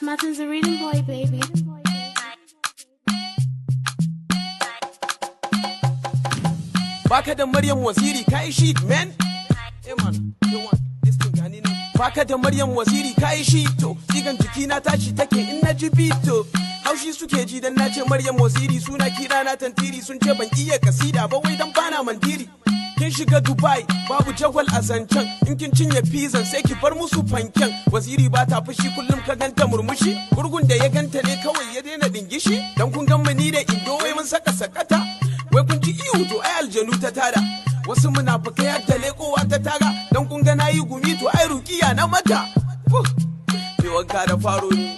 Martin's a reading boy, baby. Waka da Maryam Wazeere, kai shit, man. Hey man, you want this thing, Ganina? Waka da Maryam Wazeere, kai shit, to. Sigan jiki na tashi take in na ji beato. Haushi suke ji dan na ce Maryam Wazeere, suna kira na tantiri, sun ce ban iya kasida ba wai dan bana mandiri. Kin shiga Dubai, babu jagwal a zancen. In kin cinye pizan sai ki bar musu fanken. Wazeere ba ta fushi kullum ka ganta murmushi. Gurgun da ya ganta ne kawai ya daina dingishi. Dan kun gan mu ni da Indo wai mun saka sakata. Wai kun ji ihu to ai aljanu ta tada. Wasu munafukai har da lekowa ta taga. Dan kun ga nayi gumi to ai rukiya na mata. Me wanka da faro ne.